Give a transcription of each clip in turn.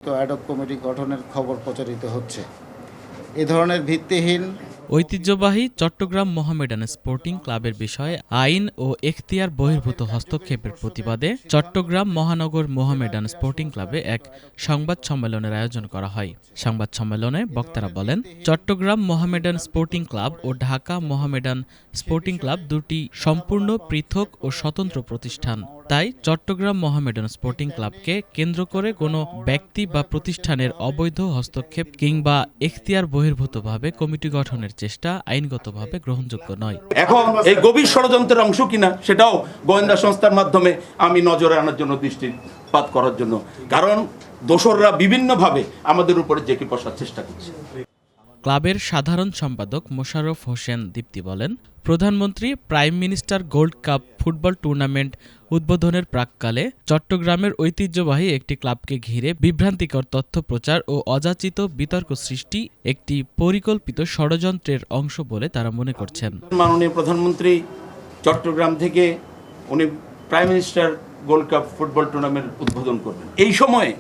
তো ad hoc committee গঠনের খবর প্রচারিত হচ্ছে। এ ধরনের ভিত্তিহীন ঐতিহ্যবাহী চট্টগ্রাম মোহামেডান স্পোর্টিং ক্লাবের বিষয়ে আইন ও এখতিয়ার বহির্ভূত হস্তক্ষেপের প্রতিবাদে চট্টগ্রাম মহানগর মোহামেডান স্পোর্টিং ক্লাবে এক সংবাদ সম্মেলনের আয়োজন করা হয়। সংবাদ সম্মেলনে বক্তারা বলেন, চট্টগ্রাম মোহামেডান স্পোর্টিং ক্লাব ও ঢাকা মোহামেডান স্পোর্টিং ক্লাব দুটি সম্পূর্ণ পৃথক ও স্বতন্ত্র প্রতিষ্ঠান। তাই চট্টগ্রাম মোহামেডান স্পোর্টিং ক্লাবকে কেন্দ্র করে কোনো ব্যক্তি বা প্রতিষ্ঠানের অবৈধ হস্তক্ষেপ কিংবা এখতিয়ার বহির্ভূতভাবে কমিটি গঠনের চেষ্টা আইনগতভাবে গ্রহণযোগ্য নয়। এখন এই গভীর ষড়যন্ত্রের অংশ কিনা সেটাও গোয়েন্দা সংস্থার মাধ্যমে আমি নজরে আনার জন্য, দৃষ্টিপাত করার জন্য, কারণ দোসররা বিভিন্নভাবে আমাদের উপরে জেঁকে বসার চেষ্টা করছে। ক্লাবের সাধারণ সম্পাদক মোশাররফ হোসেন দীপ্তি বলেন, প্রধানমন্ত্রী prime minister gold cup football tournament উদ্বোধনের প্রাক্কালে চট্টগ্রামের ঐতিহ্যবাহী একটি ক্লাবকে ঘিরে বিভ্রান্তিকর তথ্য প্রচার ও অযাচিত বিতর্ক সৃষ্টি একটি পরিকল্পিত ষড়যন্ত্রের অংশ বলে তারা মনে করছেন। মাননীয় প্রধানমন্ত্রী চট্টগ্রাম থেকে উনি prime minister gold cup football tournament উদ্বোধন করবেন। এই সময়ে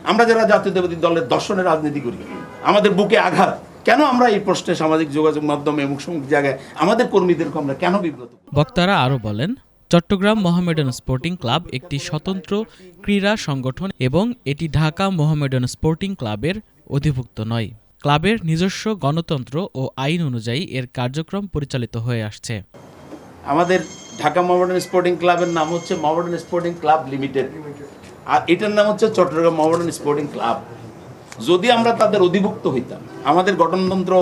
আমরা যারা জাতীয়তাবাদী দলের দর্শনের রাজনীতি করি, আমাদের বুকে আঘাত। কেন আমরা এই প্রশ্নে সামাজিক যোগাযোগ মাধ্যমে এবং সামাজিক জায়গায় আমাদের কর্মীদেরকে আমরা কেন বিব্রত? বক্তারা আরও বলেন, চট্টগ্রাম মোহামেডান স্পোর্টিং ক্লাব একটি স্বতন্ত্র ক্রীড়া সংগঠন এবং এটি ঢাকা মোহামেডান স্পোর্টিং ক্লাবের অধিভুক্ত নয়। ক্লাবের নিজস্ব গণতন্ত্র ও আইন অনুযায়ী এর কার্যক্রম পরিচালিত হয়ে আসছে। আমাদের ঢাকা মোহামেডান স্পোর্টিং ক্লাবের নাম হচ্ছে মোহামেডান স্পোর্টিং ক্লাব লিমিটেড, আর এটার নাম হচ্ছে চট্টগ্রাম মোহামেডান স্পোর্টিং ক্লাব। যদি আমরা তাদের অধিভুক্ত হইতাম, আমাদের গঠনতন্ত্র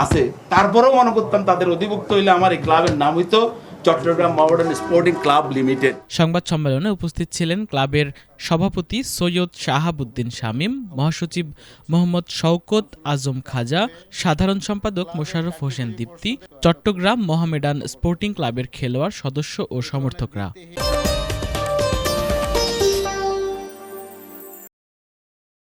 আছে, তারপরেও মনে করতাম তাদের অধিভুক্ত হইলে আমার এই ক্লাবের নাম হইতো Chattogram Mohammedan sporting club limited. সংবাদ সম্মেলনে উপস্থিত ছিলেন ক্লাবের সভাপতি সৈয়দ শাহাবুদ্দিন শামীম, মহাসচিব মোহাম্মদ শওকত আজম খাজা, সাধারণ সম্পাদক মোশাররফ হোসেন দীপ্তি, চট্টগ্রাম মোহামেডান স্পোর্টিং ক্লাবের খেলোয়াড়, সদস্য ও সমর্থকরা।